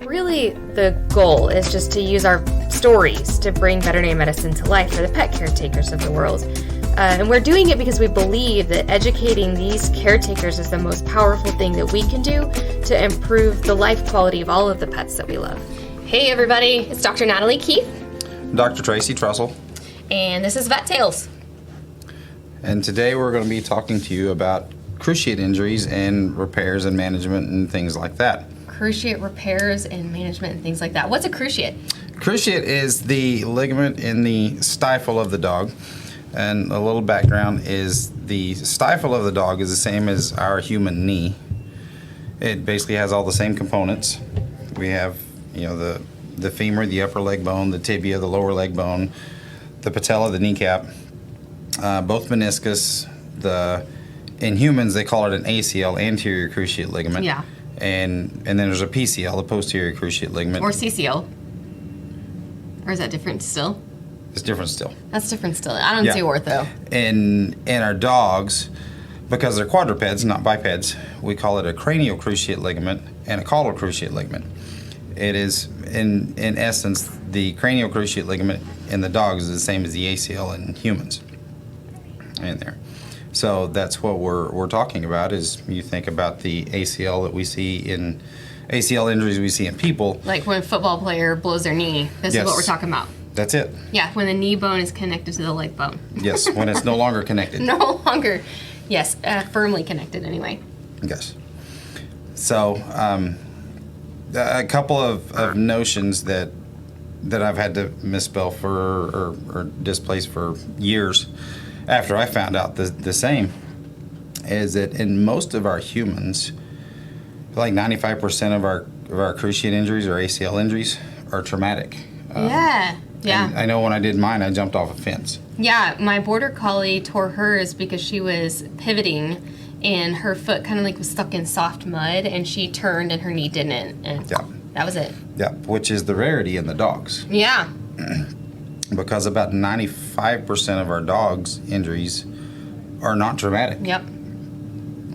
Really, the goal is just to use our stories to bring veterinary medicine to life for the pet caretakers of the world. And we're doing it because we believe that educating these caretakers is the most powerful thing that we can do to improve the life quality of all of the pets that we love. Hey everybody, it's Dr. Natalie Keith. Dr. Tracy Trussell. And this is Vet Tales. And today we're going to be talking to you about cruciate injuries and repairs and management and things like that. Cruciate repairs and management and things like that. What's a cruciate? Cruciate is the ligament in the stifle of the dog. And a little background is the stifle of the dog is the same as our human knee. It basically has all the same components. We have, the femur, the upper leg bone, the tibia, the lower leg bone, the patella, the kneecap, both meniscus. In humans, they call it an ACL, anterior cruciate ligament. Yeah. And then there's a PCL, the posterior cruciate ligament. Or CCL. Or is that different still? It's different still. That's different still. I don't do ortho. In our dogs, because they're quadrupeds, not bipeds, we call it a cranial cruciate ligament and a caudal cruciate ligament. It is, in essence, the cranial cruciate ligament in the dogs is the same as the ACL in humans. In there. So that's what we're talking about. Is you think about the ACL that we see in ACL injuries we see in people. Like when a football player blows their knee. This is what we're talking about. That's it. Yeah, when the knee bone is connected to the leg bone. Yes, when it's no longer connected. No longer. Yes, firmly connected anyway. Yes. So a couple of notions that I've had to misspell for or displace for years after I found out the same is that in most of our humans, like 95% of our cruciate injuries or ACL injuries are traumatic. Yeah. I know when I did mine, I jumped off a fence. Yeah, my border collie tore hers because she was pivoting and her foot kind of like was stuck in soft mud and she turned and her knee didn't. And that was it. Yeah, which is the rarity in the dogs. Yeah. Because about 95% of our dogs' injuries are not traumatic. Yep.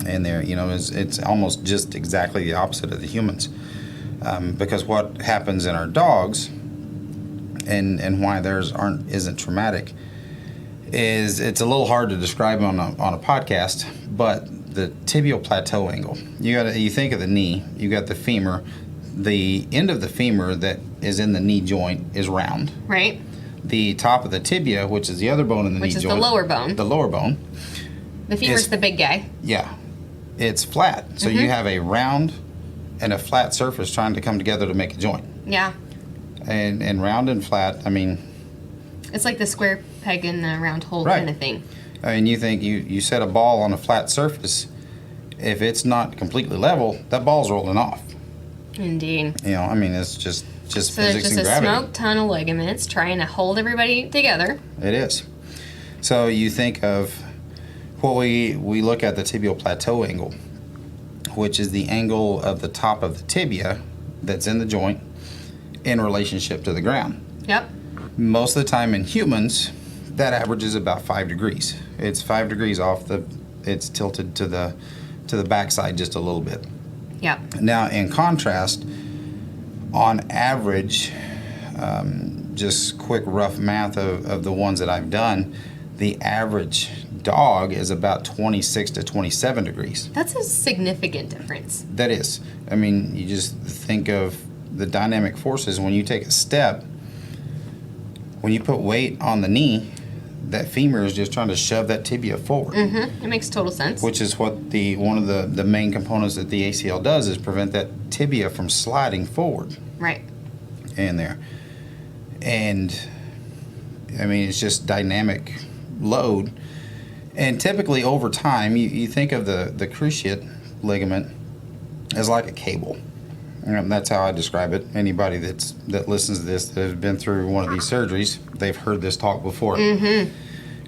And they're, it's almost just exactly the opposite of the humans. Because what happens in our dogs and why theirs isn't traumatic is it's a little hard to describe on a podcast, but the tibial plateau angle. You think of the knee, you got the femur. The end of the femur that is in the knee joint is round. Right. The top of the tibia, which is the other bone in the knee joint. Which is the lower bone. The lower bone. The femur's the big guy. Yeah. It's flat. So you have a round and a flat surface trying to come together to make a joint. Yeah. And round and flat, it's like the square peg in the round hole kind of thing. You think you set a ball on a flat surface, if it's not completely level, that ball's rolling off. Indeed. It's just so physics there's just and gravity. A smoke ton of ligaments trying to hold everybody together. It is. So you think of what we look at the tibial plateau angle, which is the angle of the top of the tibia that's in the joint in relationship to the ground. Yep. Most of the time in humans, that averages about 5 degrees. It's 5 degrees off it's tilted to the backside just a little bit. Yep. Now, in contrast, on average, just quick rough math of the ones that I've done, the average dog is about 26 to 27 degrees. That's a significant difference. That is. You just think of the dynamic forces when you take a step. When you put weight on the knee, that femur is just trying to shove that tibia forward. Mm-hmm. It makes total sense. Which is what one of the main components that the ACL does is prevent that tibia from sliding forward. Right. In there. And, it's just dynamic load. And typically over time, you think of the cruciate ligament as like a cable. That's how I describe it. Anybody that listens to this that has been through one of these surgeries, they've heard this talk before. Mm-hmm.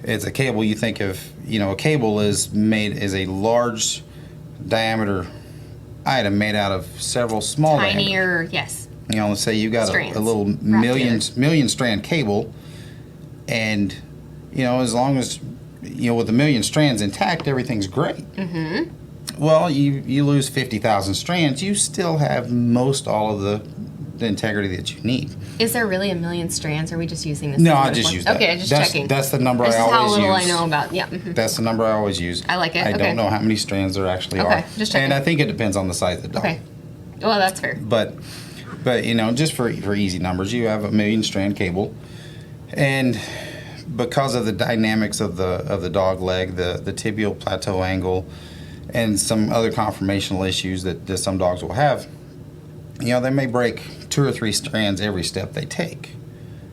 It's a cable. You think of, a cable is a large diameter item made out of several small tinier, diameter. Yes. Let's say you got a little million strand cable, and as long as with a million strands intact, everything's great. Mm-hmm. Well, you lose 50,000 strands, you still have all of integrity that you need. Is there really 1 million strands, or are we just using this? No, I just use that. Okay, just that's, checking. That's the number this I always use. This is how little I know about, yeah. That's the number I always use. I like it, I don't know how many strands there actually are. Just checking. And I think it depends on the size of the dog. Okay. Well, that's fair. But you know, just for easy numbers, you have a 1 million strand cable, and because of the dynamics of the dog leg, the tibial plateau angle, and some other conformational issues that some dogs will have, you know, they may break 2 or 3 strands every step they take,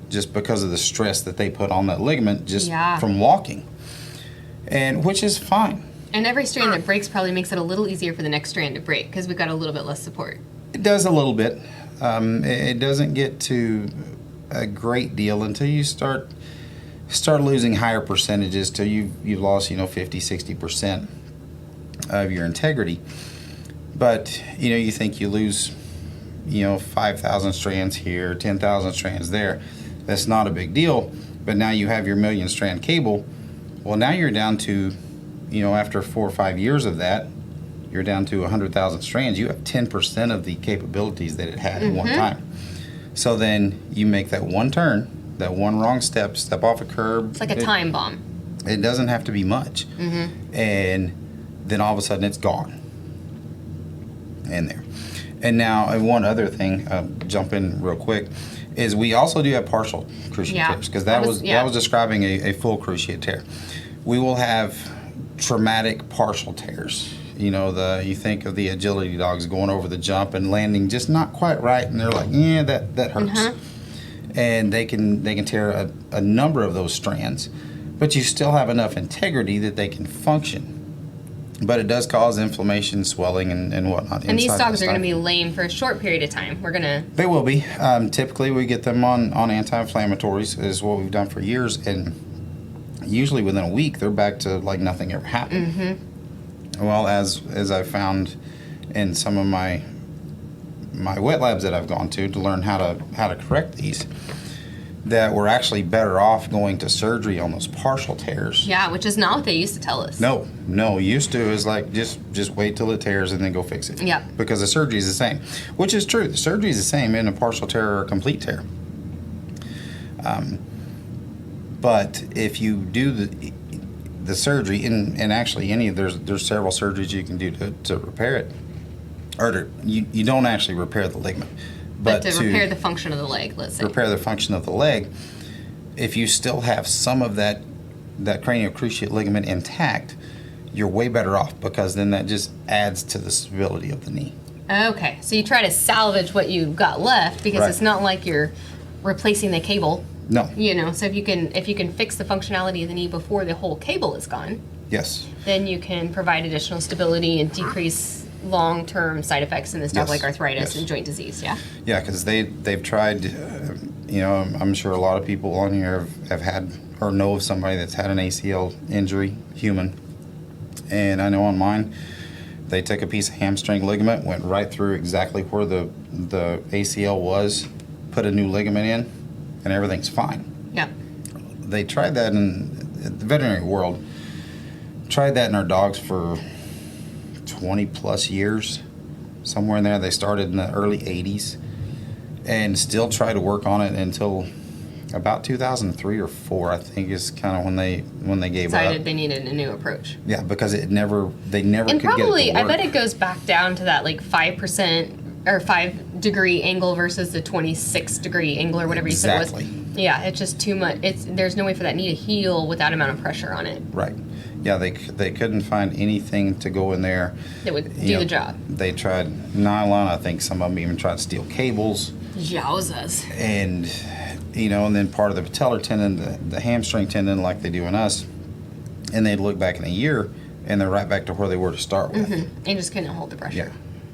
just because of the stress that they put on that ligament just from walking, and which is fine. And every strand that breaks probably makes it a little easier for the next strand to break because we've got a little bit less support. It does a little bit. It doesn't get to a great deal until you start losing higher percentages till you've lost, you know, 50-60% of your integrity. But you know, you think you lose, you know, 5,000 strands here, 10,000 strands there. That's not a big deal. But now you have your 1 million strand cable. Well, now you're down to, you know, after 4 or 5 years of that, you're down to 100,000 strands. You have 10% of the capabilities that it had at one time. So then you make that one turn, that one wrong step off a curb. It's like a time bomb. It doesn't have to be much. And then all of a sudden it's gone in there. And now one other thing, jump in real quick, is we also do have partial cruciate tears, because that was describing a full cruciate tear. We will have traumatic partial tears. You know, you think of the agility dogs going over the jump and landing just not quite right, and they're like, yeah, that hurts. And they can tear a number of those strands, but you still have enough integrity that they can function. But it does cause inflammation, swelling, and whatnot. And these dogs are going to be lame for a short period of time. They will be. Typically, we get them on anti-inflammatories, is what we've done for years, and usually within a week, they're back to like nothing ever happened. Well, as I found in some of my wet labs that I've gone to learn how to correct these, that we're actually better off going to surgery on those partial tears. Yeah, which is not what they used to tell us. No, used to is like just wait till it tears and then go fix it. Yeah. Because the surgery is the same, which is true. The surgery is the same in a partial tear or a complete tear. But if you do the surgery, and actually there's several surgeries you can do to repair it, or you don't actually repair the ligament. But to repair the function of the leg, let's say. Repair the function of the leg, if you still have some of that cranial cruciate ligament intact, you're way better off, because then that just adds to the stability of the knee. Okay, so you try to salvage what you got left, because it's not like you're replacing the cable. No. You know, so if you can fix the functionality of the knee before the whole cable is gone, yes, then you can provide additional stability and decrease long-term side effects in this dog, like arthritis and joint disease. Yeah, because they've tried, you know, I'm sure a lot of people on here have had or know of somebody that's had an ACL injury, human, and I know on mine, they took a piece of hamstring ligament, went right through exactly where the ACL was, put a new ligament in, and everything's fine. Yeah. They tried that in the veterinary world, tried that in our dogs for 20 plus years, somewhere in there. They started in the early 80s and still try to work on it until about 2003 or 4, I think, is kind of when they gave up. Decided they needed a new approach. Yeah, because they never and could get it to work. I bet it goes back down to that like 5% or 5-degree angle versus the 26-degree angle or whatever you said it was. Yeah, it's just too much. There's no way for that knee to heal with that amount of pressure on it. Right. Yeah, they couldn't find anything to go in there that would do the job. They tried nylon. I think some of them even tried steel cables. Yowzas. And, you know, and then part of the patellar tendon, the hamstring tendon, like they do in us, and they'd look back in a year, and they're right back to where they were to start with. And just couldn't hold the pressure.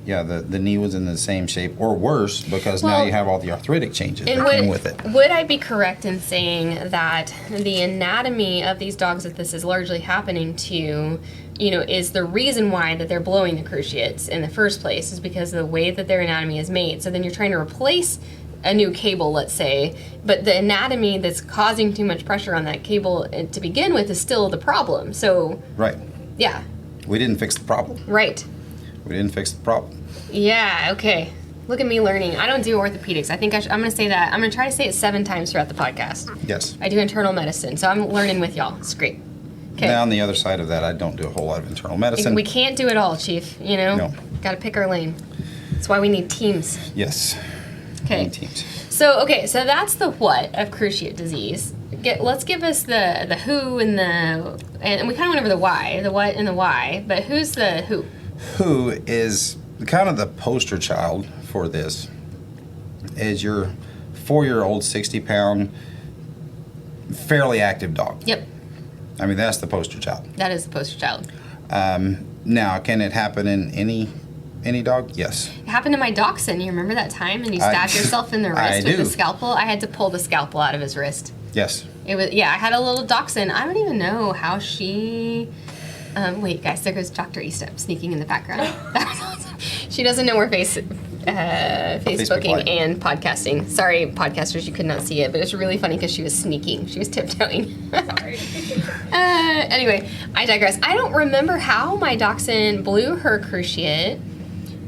Yeah, the knee was in the same shape or worse, because now you have all the arthritic changes that came with it. Would I be correct in saying that the anatomy of these dogs that this is largely happening to, you know, is the reason why that they're blowing the cruciates in the first place is because of the way that their anatomy is made. So then you're trying to replace a new cable, let's say, but the anatomy that's causing too much pressure on that cable to begin with is still the problem. So right. Yeah. We didn't fix the problem. Right. We didn't fix the problem. Yeah, okay. Look at me learning. I don't do orthopedics. I think I'm going to say that. I'm going to try to say it 7 times throughout the podcast. Yes. I do internal medicine, so I'm learning with y'all. It's great. Okay. Now, on the other side of that, I don't do a whole lot of internal medicine. We can't do it all, Chief. You know? No. Got to pick our lane. That's why we need teams. Yes. Okay. Teams. So that's the what of cruciate disease. Let's give us the who and we kind of went over the why, the what and the why, but who's the who? Who is kind of the poster child for this is your 4-year-old, 60-pound, fairly active dog. Yep. I mean, that's the poster child. That is the poster child. Now, can it happen in any dog? Yes. It happened to my dachshund. You remember that time and you stabbed yourself in the wrist with the scalpel? I had to pull the scalpel out of his wrist. Yes. It was, I had a little dachshund. I don't even know how she... wait, guys, there goes Dr. Estep sneaking in the background. That was awesome. She doesn't know we're Facebooking and podcasting. Sorry, podcasters, you could not see it, but it's really funny because she was sneaking. She was tiptoeing. Sorry. Anyway, I digress. I don't remember how my dachshund blew her cruciate,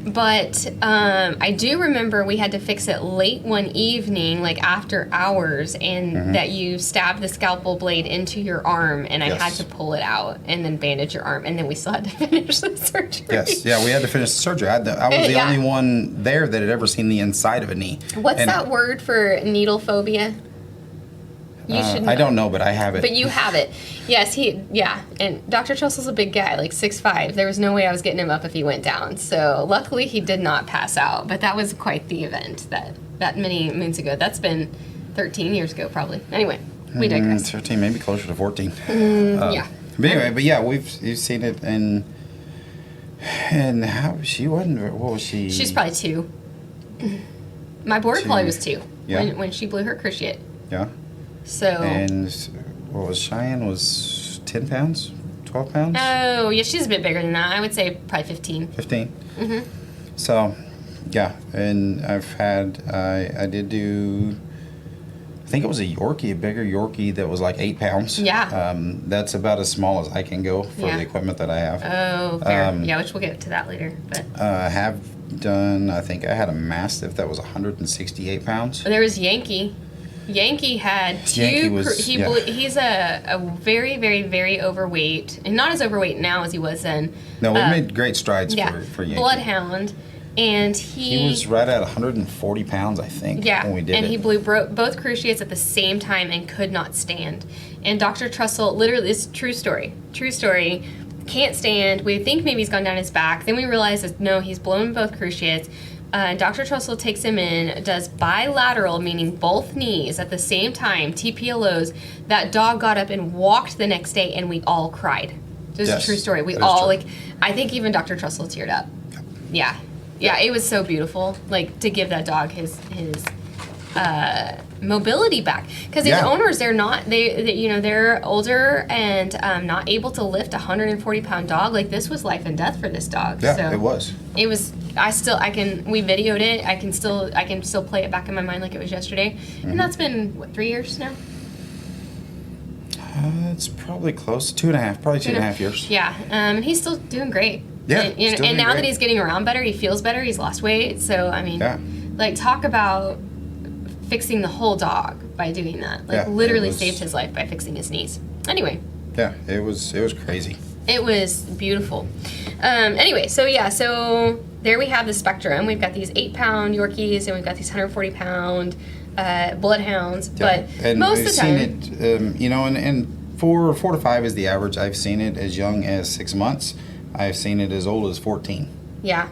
but I do remember we had to fix it late one evening, like after hours, and that you stabbed the scalpel blade into your arm, and I had to pull it out and then bandage your arm, and then we still had to finish the surgery. Yes, yeah, we had to finish the surgery. I was the only one there that had ever seen the inside of a knee. What's that word for needle phobia? You should know. I don't know, but I have it. But you have it. Yes, and Dr. Trussell's a big guy, like 6'5". There was no way I was getting him up if he went down. So luckily he did not pass out, but that was quite the event that many moons ago. That's been 13 years ago probably. Anyway, we digress. 13, maybe closer to 14. Yeah. But anyway, you've seen it, and how she wasn't. What was she? She's probably 2. My border collie was 2 when she blew her cruciate. Yeah. So. And what was Cheyenne? Was 10 pounds, 12 pounds? Oh yeah, she's a bit bigger than that. I would say probably 15. 15. So, yeah, and I did do. I think it was a Yorkie, a bigger Yorkie that was like 8 pounds. Yeah. That's about as small as I can go for the equipment that I have. Oh, fair. Which we'll get to that later. But I think I had a Mastiff that was 168 pounds. There was Yankee. Yankee had 2. He's a very, very, very overweight, and not as overweight now as he was then. No, we made great strides for Yankee. Bloodhound. And he was right at 140 pounds, I think, when we did it. And he blew both cruciates at the same time and could not stand. And Dr. Trussell, literally, this is true story, can't stand. We think maybe he's gone down his back. Then we realize that, no, he's blown both cruciates. Dr. Trussell takes him in, does bilateral, meaning both knees at the same time, TPLOs. That dog got up and walked the next day, and we all cried. This is a true story. We all, I think even Dr. Trussell teared up. Yeah. Yeah, it was so beautiful, to give that dog his mobility back. Because these owners, they're older and not able to lift a 140-pound dog. This was life and death for this dog. Yeah, so it was. It was. We videoed it. I can still play it back in my mind like it was yesterday. And that's been 3 years now. It's probably close to 2.5, probably 2.5 years. Yeah, and he's still doing great. Yeah, and now that he's getting around better, he feels better. He's lost weight. So talk about fixing the whole dog by doing that. Literally saved his life by fixing his knees. Anyway. Yeah, it was crazy. It was beautiful. Anyway, so there we have the spectrum. We've got these 8-pound Yorkies and we've got these 140-pound bloodhounds. Yeah. But most of the time, I've seen it, and 4 to 5 is the average. I've seen it as young as 6 months. I've seen it as old as 14. Yeah.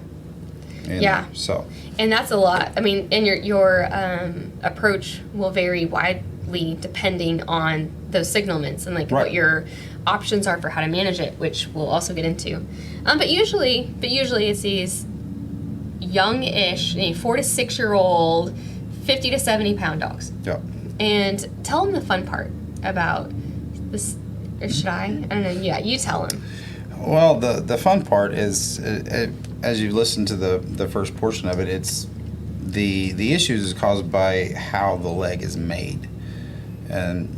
So. And that's a lot. I mean, and your approach will vary widely depending on those signalments and what your options are for how to manage it, which we'll also get into. But usually it's these young-ish, 4 to 6-year-old, 50 to 70-pound dogs. Yeah. And tell them the fun part about this. Or should I? I don't know. Yeah, you tell them. Well, the fun part is, as you listen to the first portion of it, it's the issues is caused by how the leg is made, and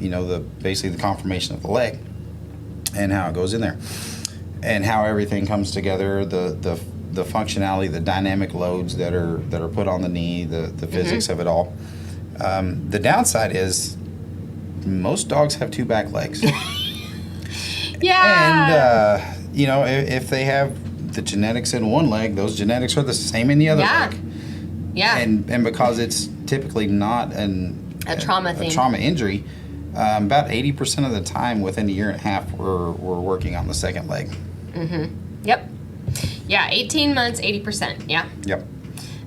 basically the conformation of the leg, and how it goes in there, and how everything comes together. The the functionality, the dynamic loads that are put on the knee, the physics of it all. The downside is most dogs have 2 back legs. Yeah. And if they have the genetics in one leg, those genetics are the same in the other leg. Yeah. And because it's typically not a trauma injury, about 80% of the time within a year and a half, we're working on the second leg. Yep. Yeah, 18 months, 80%. Yeah. Yep.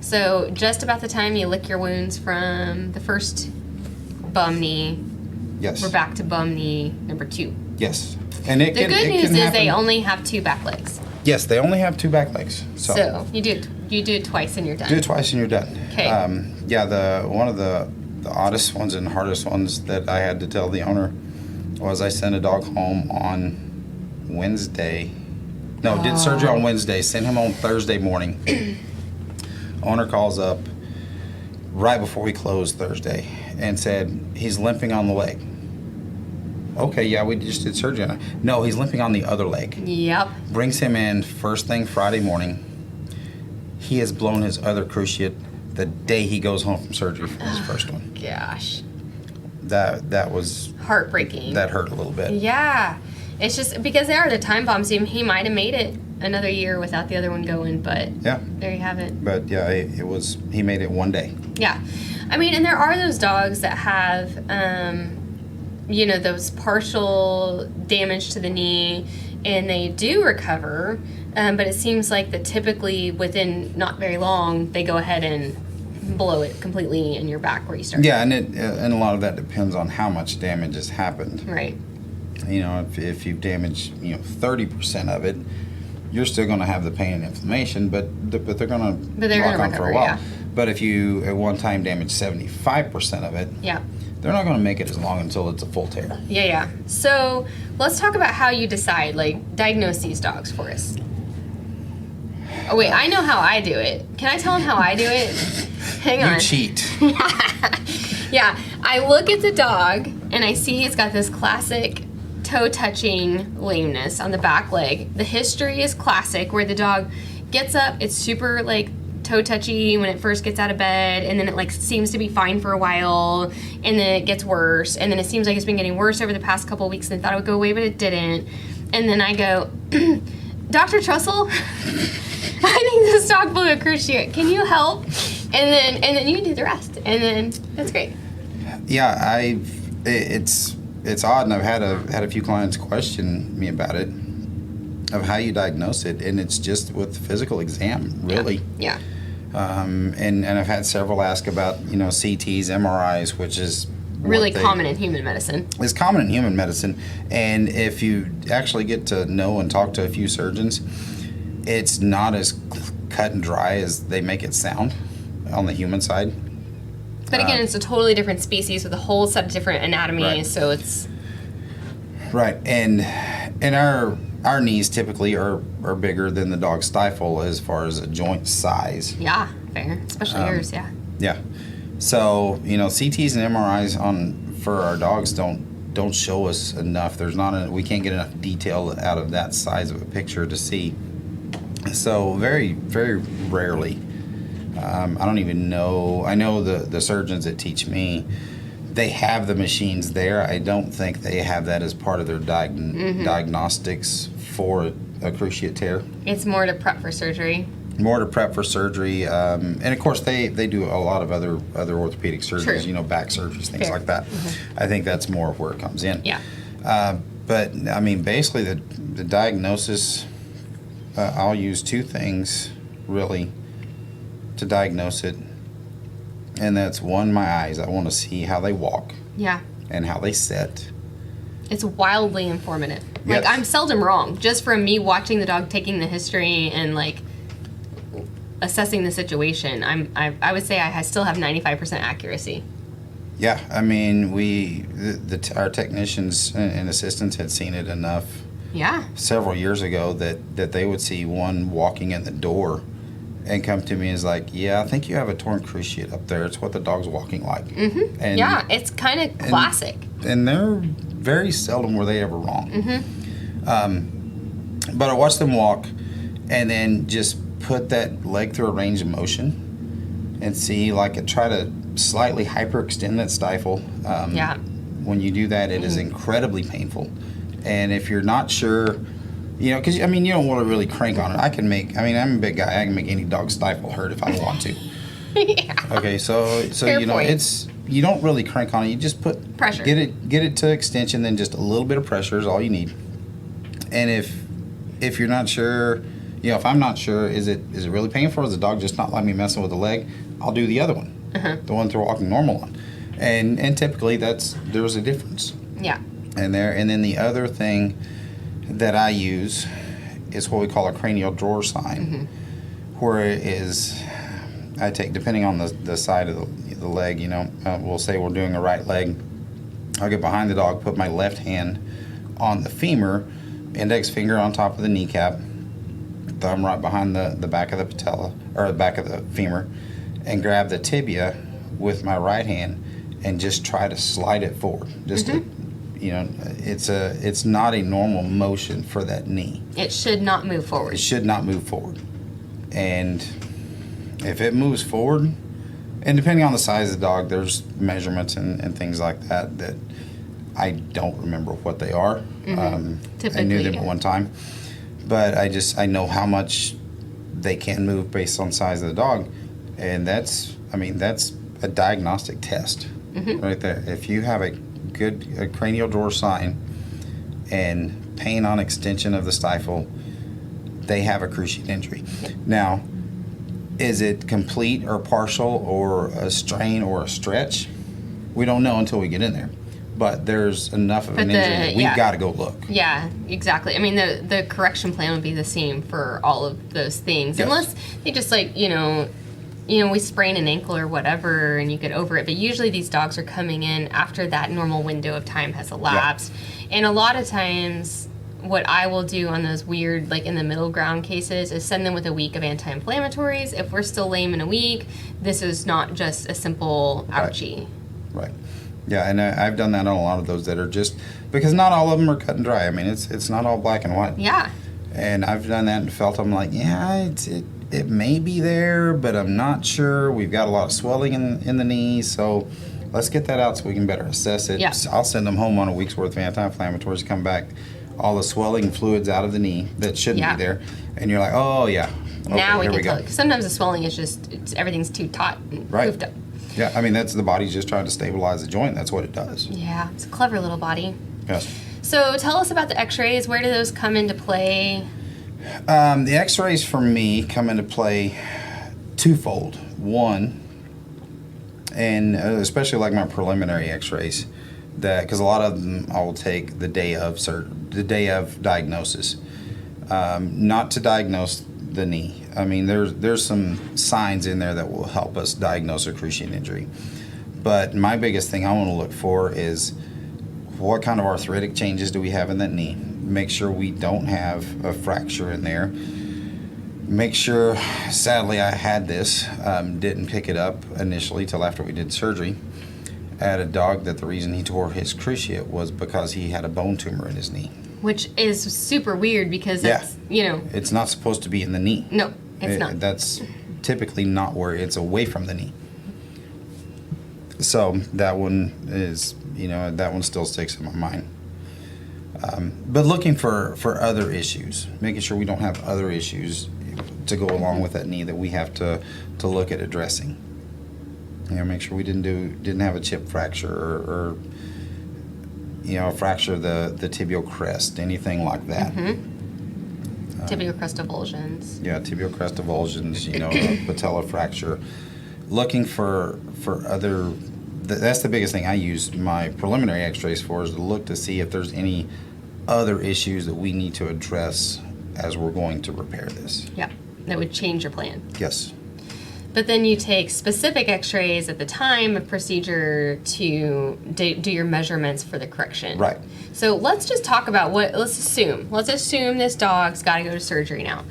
So just about the time you lick your wounds from the first bum knee, Yes. we're back to bum knee number 2. Yes. And The good news is they only have 2 back legs. Yes, they only have 2 back legs. So you do it twice and you're done. Do it twice and you're done. Okay. One of the oddest ones and hardest ones that I had to tell the owner was I sent a dog home on Wednesday. No, did surgery on Wednesday, sent him on Thursday morning. Owner calls up right before we closed Thursday and said, he's limping on the leg. Okay, yeah, we just did surgery on it. No, he's limping on the other leg. Yep. Brings him in first thing Friday morning. He has blown his other cruciate the day he goes home from surgery for his first one. Gosh. That was heartbreaking. That hurt a little bit. Yeah. It's just because they are the time bombs. He might have made it another year without the other one going, but yeah, there you have it. But yeah, he made it one day. Yeah. I mean, and there are those dogs that have those partial damage to the knee, and they do recover, but it seems like that typically within not very long, they go ahead and blow it completely in your back where you started. Yeah, and a lot of that depends on how much damage has happened. Right. If you've damaged 30% of it, you're still going to have the pain and inflammation, but they're going to rock on for a while. Yeah. But if you at one time damage 75% of it, yeah, they're not going to make it as long until it's a full tear. Yeah. So let's talk about how you decide, diagnose these dogs for us. Oh, wait, I know how I do it. Can I tell them how I do it? Hang on. You cheat. Yeah, I look at the dog, and I see it's got this classic toe-touching lameness on the back leg. The history is classic, where the dog gets up, it's super, toe-touchy when it first gets out of bed, and then it, seems to be fine for a while, and then it gets worse, and then it seems like it's been getting worse over the past couple of weeks, and I thought it would go away, but it didn't. And then I go, Dr. Trussell, I think this dog blew a cruciate. Can you help? And then you can do the rest, and then that's great. Yeah, it's odd, and I've had a few clients question me about it, of how you diagnose it, and it's just with physical exam, really. Yeah. And I've had several ask about CTs, MRIs, which is really common in human medicine. It's common in human medicine, and if you actually get to know and talk to a few surgeons, it's not as cut and dry as they make it sound on the human side. But again, it's a totally different species with a whole set of different anatomy, right. So it's... Right, and our knees typically are bigger than the dog's stifle as far as a joint size. Yeah, fair. Especially yours, yeah. Yeah. So, CTs and MRIs for our dogs don't show us enough. We can't get enough detail out of that size of a picture to see. So very, very rarely. I don't even know. I know the surgeons that teach me, they have the machines there. I don't think they have that as part of their diagnostics for a cruciate tear. It's more to prep for surgery. More to prep for surgery. And of course, they do a lot of other orthopedic surgeries, True. Back surgeries, things Fair. like that. I think that's more of where it comes in. Yeah. But, I mean, basically the diagnosis, I'll use 2 things, really, to diagnose it. And that's one, my eyes. I want to see how they walk. Yeah. And how they sit. It's wildly informative. Yes. I'm seldom wrong. Just from me watching the dog, taking the history, and assessing the situation, I would say I still have 95% accuracy. Yeah, I mean, our technicians and assistants had seen it enough. Yeah. Several years ago that they would see one walking in the door and come to me and is like, yeah, I think you have a torn cruciate up there. It's what the dog's walking like. Mm-hmm. And, yeah, it's kind of classic. And they're very seldom were they ever wrong. Mm-hmm. But I watched them walk and then just put that leg through a range of motion and see, like, try to slightly hyperextend that stifle. When you do that, it is incredibly painful. And if you're not sure, you know, because, I mean, you don't want to really crank on it. I'm a big guy. I can make any dog stifle hurt if I want to. Yeah. Okay, so Fair you know, point. you don't really crank on it. You just put Pressure. Get it to extension, then just a little bit of pressure is all you need. And if you're not sure, you know, if I'm not sure, is it really painful, or is the dog just not letting me messing with the leg? I'll do the other one, the one they're walking normal on, and typically there's a difference. Yeah. And then the other thing that I use is what we call a cranial drawer sign, where it is, I take, depending on the side of the leg, you know, we'll say we're doing a right leg. I'll get behind the dog, put my left hand on the femur, index finger on top of the kneecap, thumb right behind the back of the patella, or the back of the femur, and grab the tibia with my right hand and just try to slide it forward. Just to, you know, it's not a normal motion for that knee. It should not move forward. It should not move forward. And if it moves forward, and depending on the size of the dog, there's measurements and things like that I don't remember what they are. I knew them at one time, but I know how much they can move based on the size of the dog, and that's a diagnostic test right there. If you have a good cranial drawer sign and pain on extension of the stifle, they have a cruciate injury. Now, is it complete or partial or a strain or a stretch? We don't know until we get in there. But there's enough of an injury. We've got to go look. Yeah, exactly. I mean, the correction plan would be the same for all of those things. Yes. Unless they just, like, you know, we sprain an ankle or whatever and you get over it. But usually these dogs are coming in after that normal window of time has elapsed. Yeah. And a lot of times what I will do on those weird, like, in the middle ground cases is send them with a week of anti-inflammatories. If we're still lame in a week, this is not just a simple ouchie. Right. Yeah, and I've done that on a lot of those that are just, because not all of them are cut and dry. I mean, it's not all black and white. Yeah. And I've done that and felt, I'm like, yeah, it may be there, but I'm not sure. We've got a lot of swelling in the knee, so let's get that out so we can better assess it. Yeah. I'll send them home on a week's worth of anti-inflammatories, come back, all the swelling fluids out of the knee that shouldn't be there, and you're like, oh, yeah. Okay, now we here can go. tell. Because sometimes the swelling is just, everything's too taut and poofed up. Yeah, I mean, that's the body's just trying to stabilize the joint. That's what it does. Yeah, it's a clever little body. Yes. So tell us about the x-rays. Where do those come into play? The x-rays for me come into play twofold. One, and especially like my preliminary x-rays, because a lot of them I will take the day of diagnosis, not to diagnose the knee. I mean, there's some signs in there that will help us diagnose a cruciate injury. But my biggest thing I want to look for is what kind of arthritic changes do we have in that knee. Make sure we don't have a fracture in there. Make sure, sadly I had this, didn't pick it up initially till after we did surgery. I had a dog that the reason he tore his cruciate was because he had a bone tumor in his knee. Which is super weird because it's, it's not supposed to be in the knee. No, it's not. That's typically not where it's away from the knee. So that one is, that one still sticks in my mind. But looking for other issues, making sure we don't have other issues to go along with that knee that we have to look at addressing. Make sure we didn't have a chip fracture or fracture the tibial crest, anything like that. Tibial crest avulsions. Yeah, tibial crest avulsions, a patella fracture. Looking for other, that's the biggest thing I use my preliminary x-rays for, is to look to see if there's any other issues that we need to address as we're going to repair this. Yeah, that would change your plan. Yes. But then you take specific x-rays at the time of procedure to do your measurements for the correction. Right. So let's just talk about let's assume this dog's got to go to surgery now.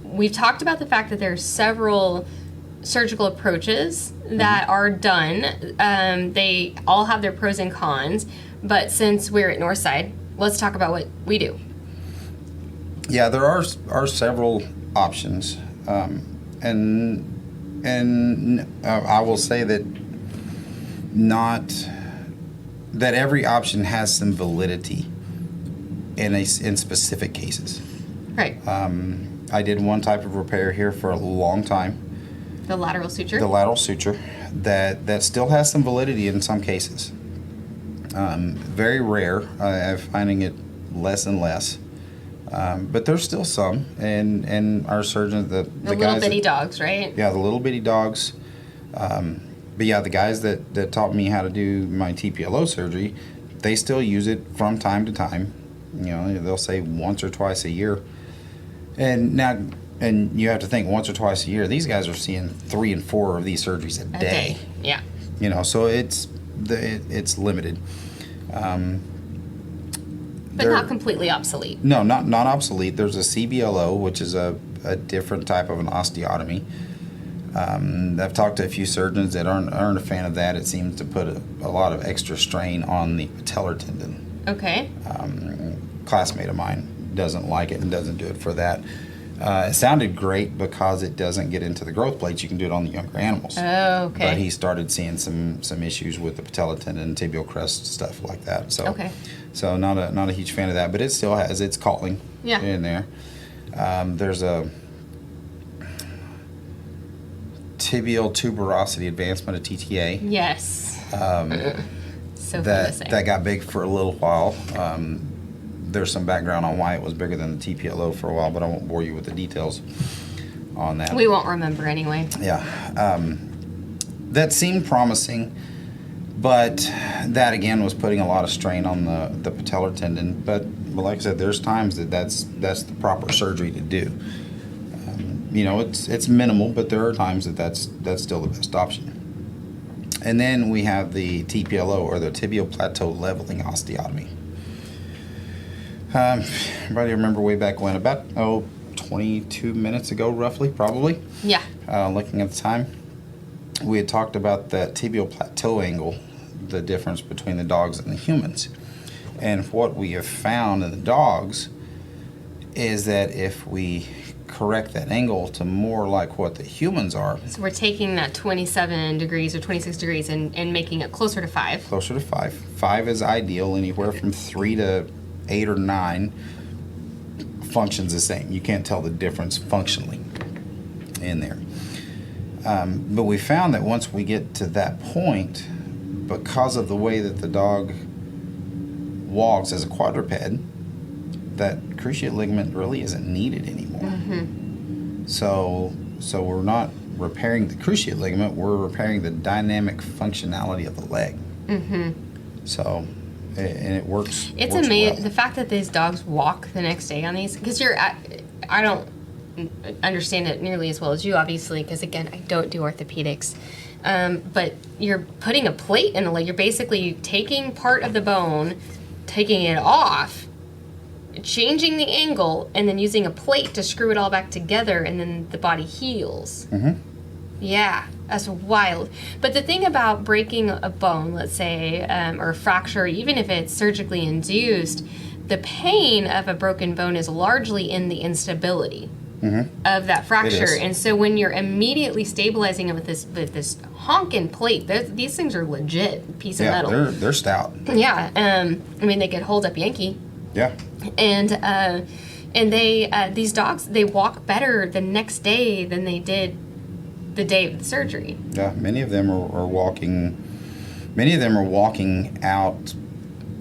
We've talked about the fact that there are several surgical approaches that are done. They all have their pros and cons, but since we're at Northside, let's talk about what we do. Yeah, there are several options, and I will say that that every option has some validity in specific cases. Right. I did one type of repair here for a long time. The lateral suture. The lateral suture that still has some validity in some cases. Very rare. I'm finding it less and less. But there's still some, and our surgeons, the little guys bitty dogs, right? Yeah, the little bitty dogs. But yeah, the guys that taught me how to do my TPLO surgery, they still use it from time to time. You know, they'll say once or twice a year. And you have to think, once or twice a year, these guys are seeing 3 and 4 of these surgeries a day. Yeah. You know, so it's limited. But not completely obsolete. No, not obsolete. There's a CBLO, which is a different type of an osteotomy. I've talked to a few surgeons that aren't a fan of that. It seems to put a lot of extra strain on the patellar tendon. Okay. Classmate of mine doesn't like it and doesn't do it for that. It sounded great because it doesn't get into the growth plates. You can do it on the younger animals. Oh, okay. But he started seeing some issues with the patellar tendon, tibial crest, stuff like that. So, okay. So not a huge fan of that, but it still has its calling in there. There's a tibial tuberosity advancement, a TTA. Yes. So that got big for a little while. There's some background on why it was bigger than the TPLO for a while, but I won't bore you with the details on that. We won't remember anyway. Yeah. That seemed promising, but that again was putting a lot of strain on the patellar tendon. But like I said, there's times that's the proper surgery to do. You know, it's minimal, but there are times that's still the best option. And then we have the TPLO, or the tibial plateau leveling osteotomy. Everybody remember way back when, about 22 minutes ago, roughly, probably. Yeah. Looking at the time, we had talked about that tibial plateau angle, the difference between the dogs and the humans. And what we have found in the dogs is that if we correct that angle to more like what the humans are. So we're taking that 27 degrees or 26 degrees and making it closer to 5. Closer to 5. 5 is ideal. Anywhere from 3 to 8 or 9 functions the same. You can't tell the difference functionally in there. But we found that once we get to that point, because of the way that the dog walks as a quadruped, that cruciate ligament really isn't needed anymore. Mm-hmm. So we're not repairing the cruciate ligament, we're repairing the dynamic functionality of the leg. Mm-hmm. So, and it works. It's works amazing, well. the fact that these dogs walk the next day on these, because I don't understand it nearly as well as you, obviously, because again, I don't do orthopedics. But you're putting a plate in the leg. You're basically taking part of the bone, taking it off, changing the angle, and then using a plate to screw it all back together, and then the body heals. Mm-hmm. Yeah, that's wild. But the thing about breaking a bone, let's say, or a fracture, even if it's surgically induced, the pain of a broken bone is largely in the instability of that fracture. And so when you're immediately stabilizing it with this honkin' plate, these things are legit piece of metal. Yeah, they're stout. Yeah, I mean, they could hold up Yankee. Yeah. And they these dogs, they walk better the next day than they did the day of the surgery. Yeah, many of them are walking. Many of them are walking out,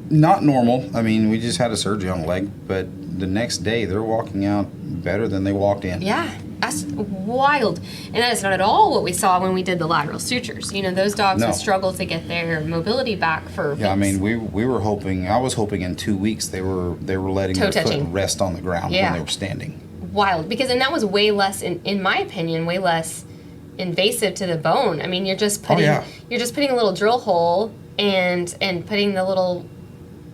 not normal. I mean, we just had a surgery on the leg, but the next day they're walking out better than they walked in. Yeah, that's wild. And that is not at all what we saw when we did the lateral sutures. You know, those dogs would struggle to get their mobility back for weeks. Yeah, I mean, we were hoping. I was hoping in 2 weeks they were letting their foot rest on the ground when they were standing. Wild, and that was way less, in my opinion, way less invasive to the bone. I mean, you're just putting a little drill hole and putting the little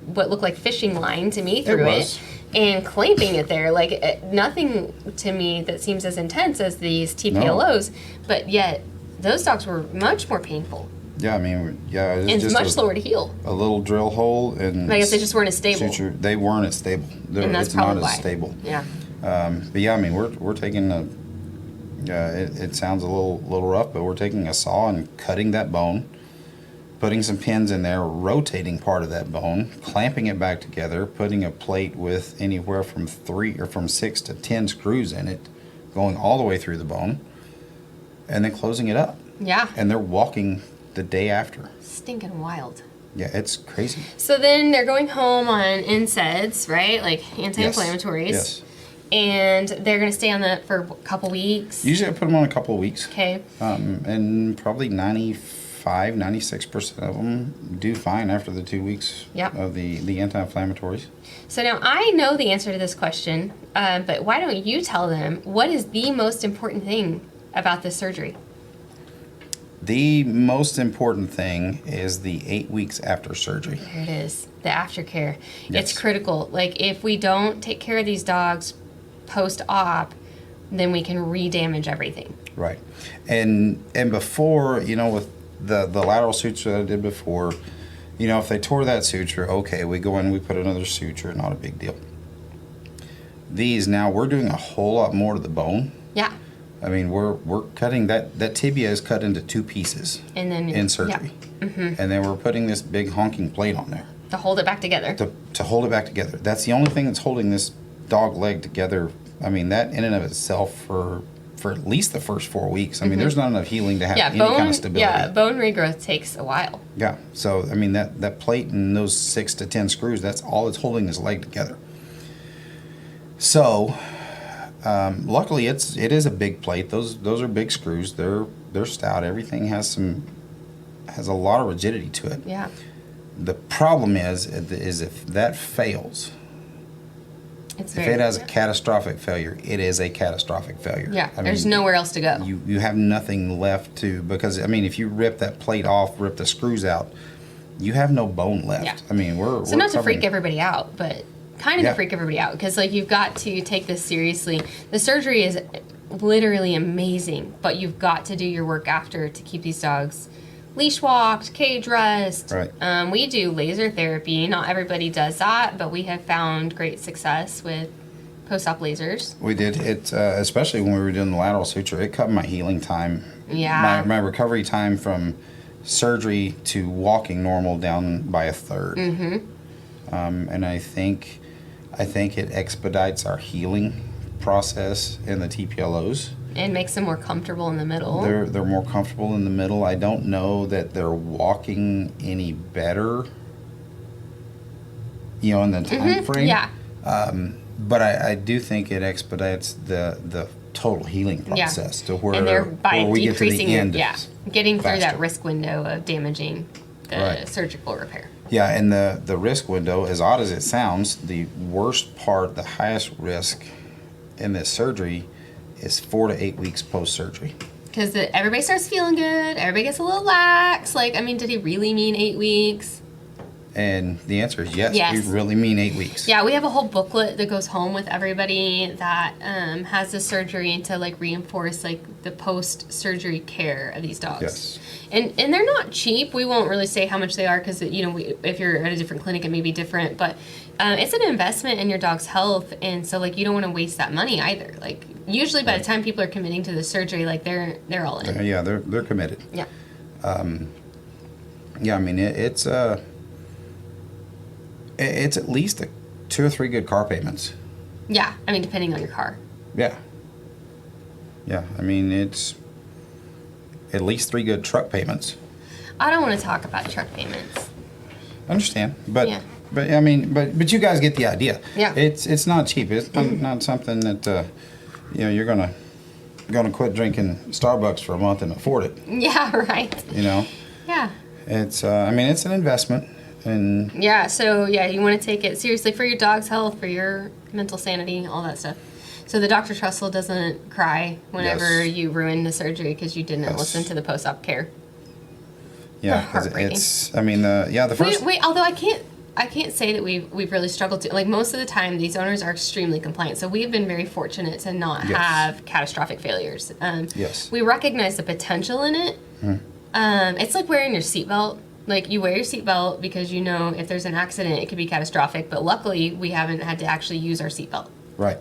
what looked like fishing line to me through it and clamping it there. Like nothing to me that seems as intense as these TPLOs, but yet those dogs were much more painful. Yeah, I mean, it's just much slower to heal. A little drill hole, and I guess they just weren't as stable. Suture, they weren't as stable. And that's it's probably not why. As stable. Yeah. But yeah, I mean, we're taking a. It sounds a little rough, but we're taking a saw and cutting that bone, putting some pins in there, rotating part of that bone, clamping it back together, putting a plate with anywhere from 6 to 10 screws in it, going all the way through the bone, and then closing it up. Yeah. And they're walking the day after. Stinking wild. Yeah, it's crazy. So then they're going home on NSAIDs, right? Like anti-inflammatories. Yes. And they're going to stay on that for a couple weeks. Usually I put them on a couple of weeks. Okay. And probably 96% of them do fine after the 2 weeks Yep. of the anti-inflammatories. So now I know the answer to this question, but why don't you tell them what is the most important thing about this surgery? The most important thing is the 8 weeks after surgery. There it is, the aftercare. Yes. It's critical. Like if we don't take care of these dogs post-op, then we can re-damage everything. Right. And before, with the lateral suture that I did before, if they tore that suture, okay, we go in, we put another suture, not a big deal. These now, we're doing a whole lot more to the bone. Yeah. I mean, we're cutting that tibia is cut into 2 pieces And then in surgery. Yeah. Mm-hmm. And then we're putting this big honking plate on there. To hold it back together. To hold it back together. That's the only thing that's holding this dog leg together. I mean, that in and of itself for at least the first 4 weeks. I mean, there's not enough healing to have any kind of stability. Yeah, bone regrowth takes a while. Yeah. So, I mean, that plate and those 6 to 10 screws, that's all that's holding this leg together. So, luckily, it is a big plate. Those are big screws. They're stout. Everything has a lot of rigidity to it. Yeah. The problem is if that fails, if it has a catastrophic failure, it is a catastrophic failure. Yeah, I there's mean, nowhere else to go. You have nothing left to, because I mean, if you rip that plate off, rip the screws out, you have no bone left. Yeah. I mean, we're not to freak covering- everybody out, but kind of to freak everybody out, because like you've got to take this seriously. The surgery is literally amazing, but you've got to do your work after to keep these dogs leash walked, cage rest. Right. We do laser therapy. Not everybody does that, but we have found great success with post-op lasers. We did it, especially when we were doing the lateral suture. It cut my healing time. Yeah. My recovery time from surgery to walking normal down by a third. Mm-hmm. And I think it expedites our healing process in the TPLOs. And makes them more comfortable in the middle. They're more comfortable in the middle. I don't know that they're walking any better, in the time frame. Yeah. But I do think it expedites the total healing process to where, and thereby we get to decreasing the end. getting through that faster. risk window of damaging the surgical repair. Yeah, and the risk window, as odd as it sounds, the worst part, the highest risk in this surgery is 4 to 8 weeks post-surgery. Because everybody starts feeling good, everybody gets a little lax. Like, I mean, did he really mean 8 weeks? And the answer is yes. Yes. We really mean 8 weeks. Yeah, we have a whole booklet that goes home with everybody that has the surgery to like reinforce like the post-surgery care of these dogs. Yes. And they're not cheap. We won't really say how much they are because if you're at a different clinic, it may be different. But it's an investment in your dog's health, and so like you don't want to waste that money either. Like usually by the time people are committing to the surgery, like they're all in. Yeah, they're committed. Yeah. Yeah, I mean it's at least 2 or 3 good car payments. Yeah, I mean depending on your car. Yeah. Yeah, I mean it's at least 3 good truck payments. I don't want to talk about truck payments. I understand, but Yeah. but I mean but you guys get the idea. Yeah. It's not cheap. It's not something that you're gonna quit drinking Starbucks for a month and afford it. Yeah, right. Yeah. It's I mean it's an investment. And yeah, so yeah, you want to take it seriously for your dog's health, for your mental sanity, all that stuff. So the Dr. Trussell doesn't cry whenever you ruin the surgery because you didn't listen to the post-op care. Yeah, it's. I mean, the first. Wait. Although I can't say that we've really struggled to, like, most of the time these owners are extremely compliant. So we've been very fortunate to not have catastrophic failures. Yes. We recognize the potential in it. It's like wearing your seatbelt. Like, you wear your seatbelt because you know if there's an accident, it could be catastrophic. But luckily, we haven't had to actually use our seatbelt. Right.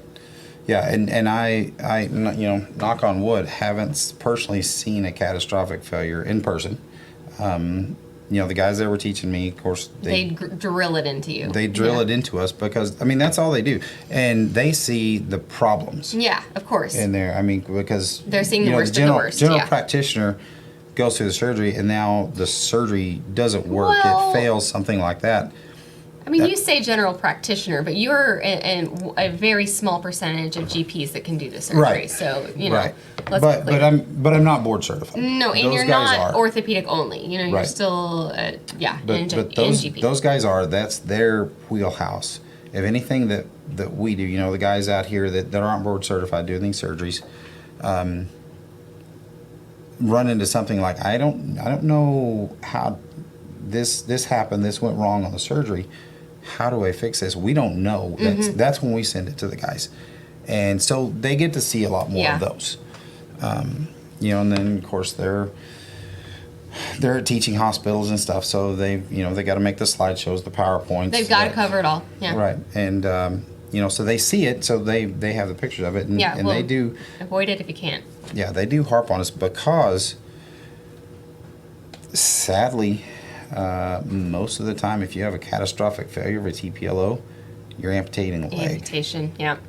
Yeah, and I, knock on wood, haven't personally seen a catastrophic failure in person. The guys that were teaching me, of course, They drill it into you. they drill it into us because, that's all they do. And they see the problems Yeah, of course. in there. Because they're seeing the worst of the worst. General yeah. practitioner goes through the surgery, and now the surgery doesn't work. Well, it fails, something like that. You say general practitioner, but you're in a very small percentage of GPs that can do the surgery. Right. So, Right. let's be clear. But I'm not board certified. No, and Those you're guys not are. orthopedic only. You're Right. still, in GP. Those guys that's their wheelhouse. If anything that we do, the guys out here that aren't board certified doing these surgeries, run into something like, I don't know how this happened, this went wrong on the surgery. How do I fix this? We don't know. That's when we send it to the guys. And so they get to see a lot more of those. And then of course they're at teaching hospitals and stuff, so they got to make the slideshows, the PowerPoints. They've got to cover it all. Yeah. Right. And so they see it, so they have the pictures of it, and they do avoid it if you can. Yeah, they do harp on us because sadly, most of the time, if you have a catastrophic failure of a TPLO, you're amputating a leg. Amputation. Yep.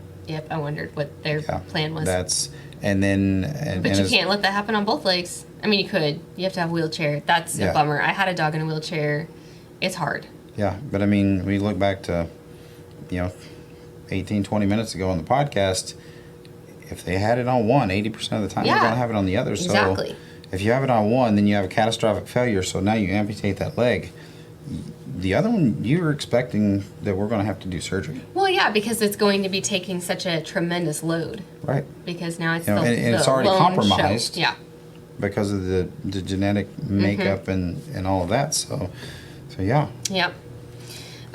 I wondered what their plan was. But you can't let that happen on both legs. You could. You have to have a wheelchair. That's a bummer. I had a dog in a wheelchair. It's hard. Yeah, but we look back to, 18, 20 minutes ago on the podcast. If they had it on one, 80% of the time they're going to have it on the other. Exactly. So if you have it on one, then you have a catastrophic failure. So now you amputate that leg. The other one, you're expecting that we're going to have to do surgery. Well, yeah, because it's going to be taking such a tremendous load. Right. Because now it's and it's already compromised. Yeah. Because of the genetic makeup and all of that. So yeah. Yep.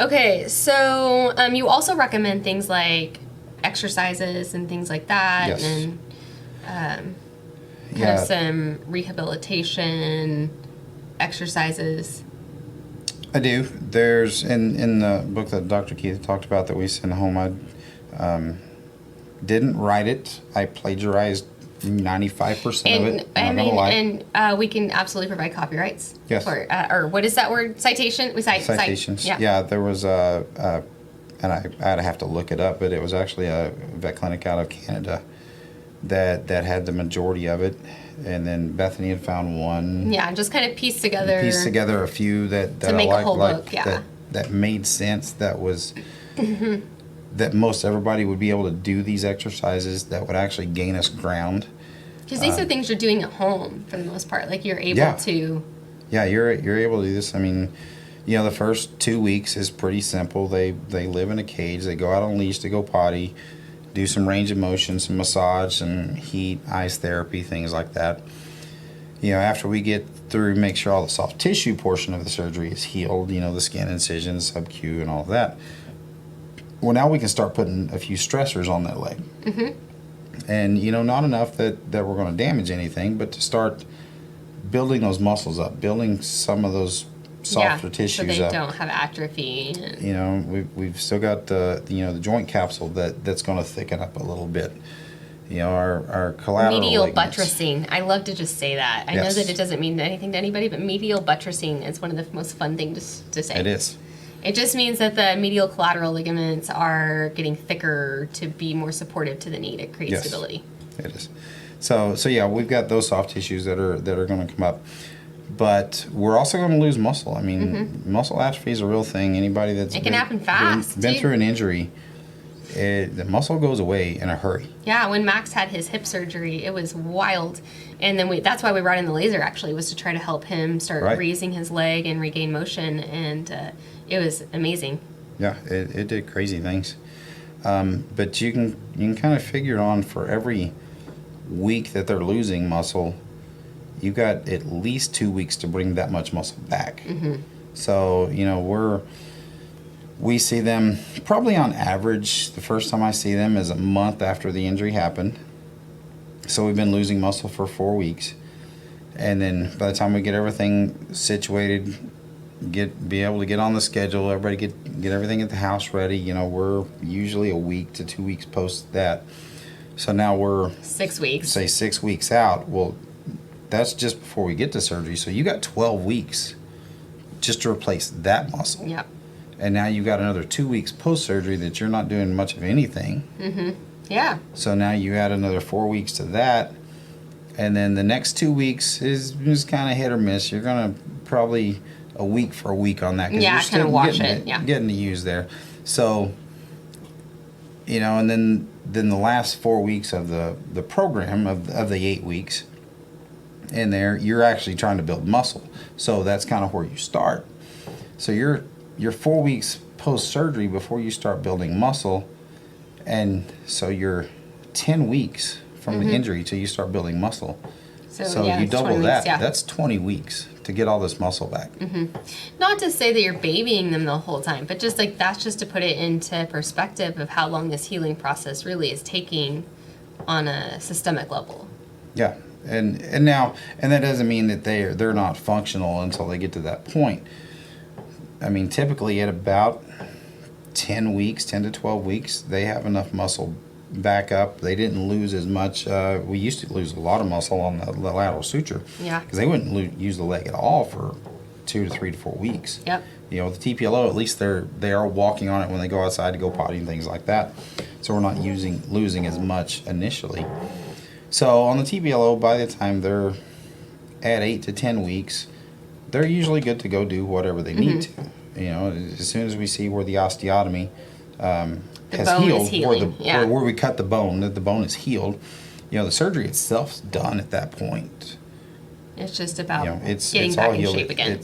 Okay, so you also recommend things like exercises and things like that, Yes. and kind of some rehabilitation exercises. I do. There's in the book that Dr. Keith talked about that we sent home. I didn't write it. I plagiarized 95% of it. And we can absolutely provide copyrights. Yes. For, or what is that word? Citation. We cite Citations. Yeah. There was and I'd have to look it up, but it was actually a vet clinic out of Canada that had the majority of it, and then Bethany had found one. Yeah, just kind of piece together a few that to make I a whole liked, book. Yeah. that made sense. That was that most everybody would be able to do these exercises that would actually gain us ground. Because these are things you're doing at home for the most part. Like you're able to. Yeah, you're able to do this. The first 2 weeks is pretty simple. They live in a cage. They go out on leash to go potty, do some range of motion, some massage, some heat, ice therapy, things like that. After we get through, make sure all the soft tissue portion of the surgery is healed, the skin incisions, sub-Q, and all of that. Well, now we can start putting a few stressors on that leg. Mm-hmm. And, not enough that we're going to damage anything, but to start building those muscles up, building some of those softer tissues so they up. don't have atrophy. We've still got the joint capsule that's going to thicken up a little bit. Our collateral medial ligaments. buttressing. I love to just say that. I know that it doesn't mean anything to anybody, but medial buttressing is one of the most fun things to say. It is. It just means that the medial collateral ligaments are getting thicker to be more supportive to the knee to create stability. It is. So yeah, we've got those soft tissues that are going to come up. But we're also going to lose muscle. Muscle atrophy is a real thing. Anybody that's it can happen fast. Been through an injury, the muscle goes away in a hurry. Yeah, when Max had his hip surgery, it was wild. And then that's why we brought in the laser, actually, was to try to help him start raising his leg and regain motion. And it was amazing. Yeah, it did crazy things. But you can kind of figure it on for every week that they're losing muscle, you've got at least 2 weeks to bring that much muscle back. Mm-hmm. So, we see them probably on average, the first time I see them is a month after the injury happened. So we've been losing muscle for 4 weeks. And then by the time we get everything situated, be able to get on the schedule, everybody get everything at the house ready, we're usually a week to 2 weeks post that. So now we're 6 weeks. say 6 weeks out. Well, that's just before we get to surgery. So you got 12 weeks just to replace that muscle. Yep. And now you got another 2 weeks post-surgery that you're not doing much of anything. Mm-hmm. Yeah. So now you add another 4 weeks to that. And then the next 2 weeks is kind of hit or miss. You're going to probably a week for a week on that. Yeah, kind of wash it. Getting to use there. So, and then the last 4 weeks of the program, of the 8 weeks in there, you're actually trying to build muscle. So that's kind of where you start. So you're 4 weeks post-surgery before you start building muscle. And so you're 10 weeks from the injury till you start building muscle. So you double that. Weeks, That's 20 weeks to get all this muscle back. Mm-hmm. Not to say that you're babying them the whole time, but just like that's just to put it into perspective of how long this healing process really is taking on a systemic level. Yeah, and that doesn't mean that they're not functional until they get to that point. I mean, typically at about 10 to 12 weeks, they have enough muscle back up. They didn't lose as much. We used to lose a lot of muscle on the lateral suture. Yeah. Because they wouldn't use the leg at all for 2 to 3 to 4 weeks. Yep. With the TPLO, at least they are walking on it when they go outside to go potty and things like that. So we're not losing as much initially. So on the TPLO, by the time they're at 8 to 10 weeks, they're usually good to go do whatever they need to. As soon as we see where the osteotomy has healed, where we cut the bone, that the bone is healed, the surgery itself's done at that point. It's just about it's getting all back in healed. shape again.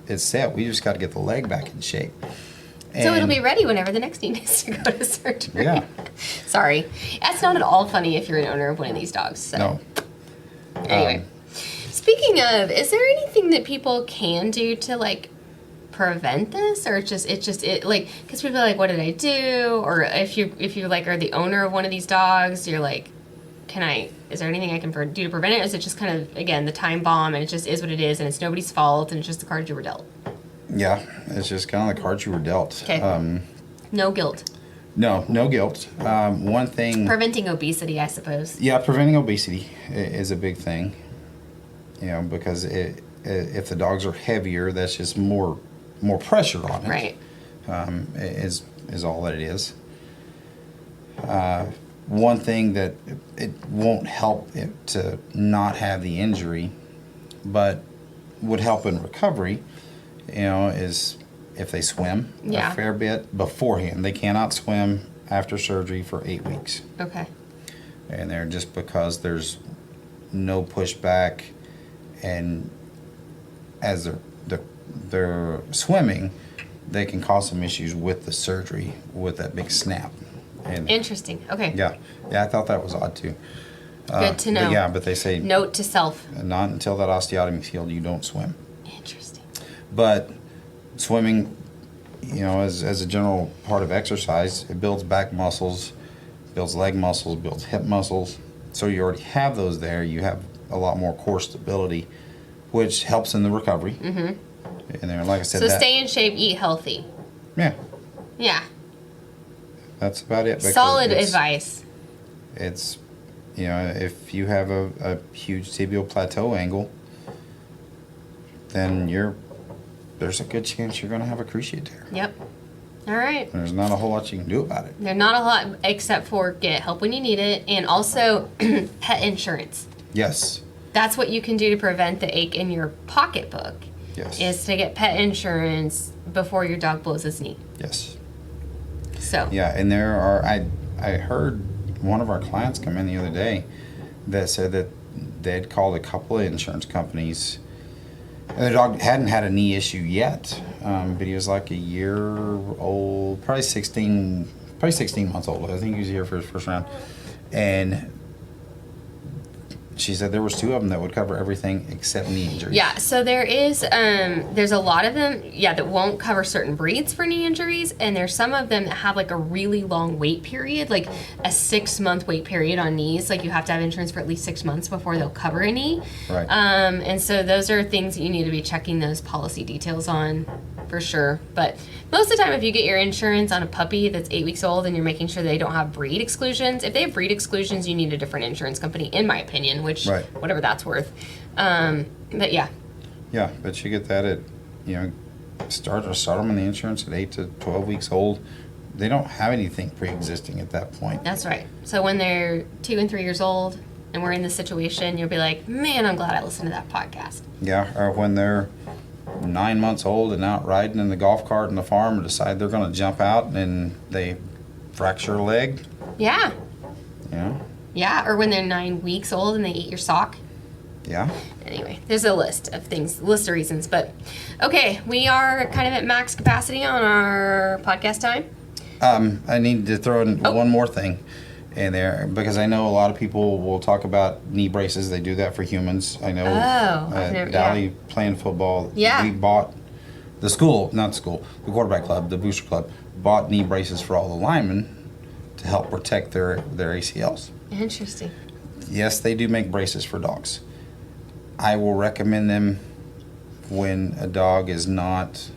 It's set. We just got to get the leg back in shape. So it'll be ready whenever the next knee needs to go to surgery. Yeah. Sorry. That's not at all funny if you're an owner of one of these dogs. So. No. Anyway. Speaking of, is there anything that people can do to prevent this, or because people are like, what did I do? Or if you are the owner of one of these dogs, you're like, is there anything I can do to prevent it? Or is it just kind of, again, the time bomb and it just is what it is and it's nobody's fault and it's just the cards you were dealt? Yeah, it's just kind of the cards you were dealt. Okay. No guilt. No guilt. One thing. Preventing obesity, I suppose. Yeah, preventing obesity is a big thing. Because if the dogs are heavier, that's just more pressure on it. Right. Is all that it is. One thing that it won't help it to not have the injury, but would help in recovery, is if they swim a fair bit beforehand. They cannot swim after surgery for 8 weeks. Okay. And they're just because there's no pushback, and as they're swimming, they can cause some issues with the surgery with that big snap. And interesting. Okay. Yeah, I thought that was odd too. Good to know. But they say note to self. Not until that osteotomy is healed, you don't swim. Interesting. But swimming, as a general part of exercise, it builds back muscles, builds leg muscles, builds hip muscles. So you already have those there. You have a lot more core stability, which helps in the recovery. Mm-hmm. And then, like I said, so stay in shape, eat healthy. Yeah. Yeah. That's about it. Solid advice. It's, if you have a huge tibial plateau angle, then there's a good chance you're going to have a cruciate tear. Yep. All right. There's not a whole lot you can do about it. There's not a lot except for get help when you need it, and also pet insurance. Yes. That's what you can do to prevent the ache in your pocketbook. Yes. Is to get pet insurance before your dog blows his knee. Yes. So. Yeah, and there are, I heard one of our clients come in the other day that said that they'd called a couple of insurance companies, and the dog hadn't had a knee issue yet, but he was like a year old, probably 16 months old. I think he was here for his first round. And she said there was 2 of them that would cover everything except knee injuries. Yeah, so there's a lot of them, that won't cover certain breeds for knee injuries, and there's some of them that have a really long wait period, like a 6-month wait period on knees. Like you have to have insurance for at least 6 months before they'll cover a knee. Right. And so those are things that you need to be checking those policy details on for sure. But most of the time, if you get your insurance on a puppy that's 8 weeks old and you're making sure they don't have breed exclusions, if they have breed exclusions, you need a different insurance company, in my opinion, which, whatever that's worth. But yeah. Yeah, but you get that at, start them in the insurance at 8 to 12 weeks old. They don't have anything pre-existing at that point. That's right. So when they're 2 and 3 years old and we're in this situation, you'll be like, man, I'm glad I listened to that podcast. Yeah, or when they're 9 months old and out riding in the golf cart in the farm and decide they're going to jump out and they fracture a leg. Yeah. Yeah. Yeah, or when they're 9 weeks old and they eat your sock. Yeah. Anyway, there's a list of reasons. But, okay, we are kind of at max capacity on our podcast time. I need to throw in one more thing in there because I know a lot of people will talk about knee braces. They do that for humans. I know Dolly playing football. Yeah. We bought the quarterback club, the booster club, bought knee braces for all the linemen to help protect their ACLs. Interesting. Yes, they do make braces for dogs. I will recommend them when a dog is not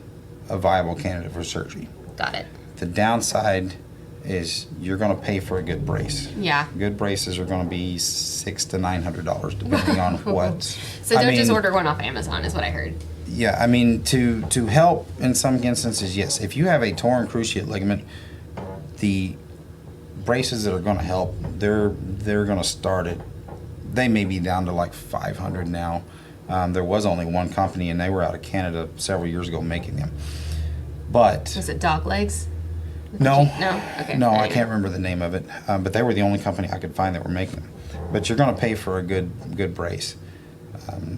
a viable candidate for surgery. Got it. The downside is you're going to pay for a good brace. Yeah. Good braces are going to be $600 to $900 depending on what. So don't just order one off Amazon, is what I heard. Yeah, I mean to help in some instances, yes. If you have a torn cruciate ligament, the braces that are going to help, they're going to start at. They may be down to like $500 now. There was only one company, and they were out of Canada several years ago making them. But was it Dog Legs? No. No? Okay. No, I can't remember the name of it. But they were the only company I could find that were making them. But you're going to pay for a good brace.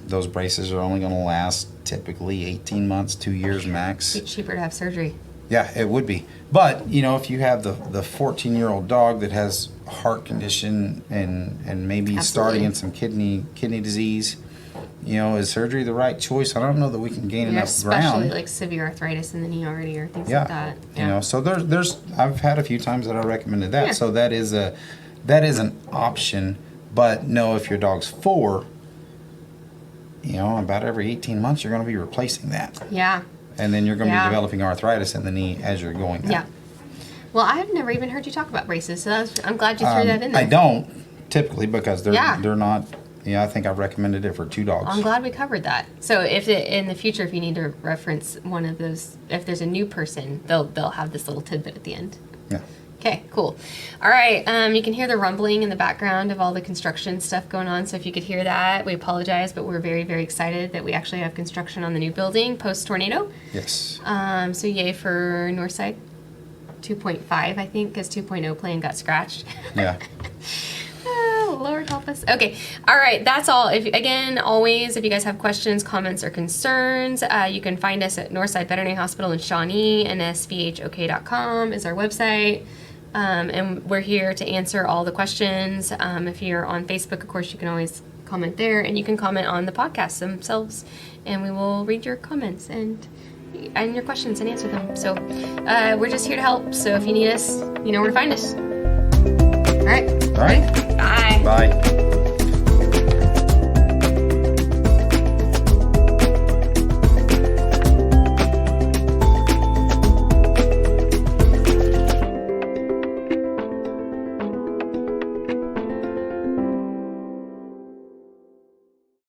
Those braces are only going to last typically 18 months, 2 years max. It's cheaper to have surgery. Yeah, it would be. But, if you have the 14-year-old dog that has heart condition and maybe starting in some kidney disease, is surgery the right choice? I don't know that we can gain enough ground. Especially like severe arthritis in the knee already or things like that. Yeah. So there's I've had a few times that I recommended that. Yeah. So that is an option. But no, if your dog's 4, about every 18 months you're going to be replacing that. Yeah. And then you're going to be developing arthritis in the knee as you're going there. Yeah. Well, I've never even heard you talk about braces, so I'm glad you threw that in there. I don't typically because they're not. I think I've recommended it for 2 dogs. I'm glad we covered that. So in the future, if you need to reference one of those, if there's a new person, they'll have this little tidbit at the end. Yeah. Okay, cool. All right, you can hear the rumbling in the background of all the construction stuff going on, so if you could hear that, we apologize, but we're very, very excited that we actually have construction on the new building post-tornado. Yes. So yay for Northside 2.5, I think, because 2.0 plan got scratched. Yeah. Oh, Lord help us. Okay, all right, that's all. Always, if you guys have questions, comments, or concerns, you can find us at Northside Veterinary Hospital in Shawnee, and svhok.com is our website. And we're here to answer all the questions. If you're on Facebook, of course, you can always comment there, and you can comment on the podcasts themselves, and we will read your comments and your questions and answer them. So we're just here to help. So if you need us, you know where to find us. All right. All right. Bye. Bye.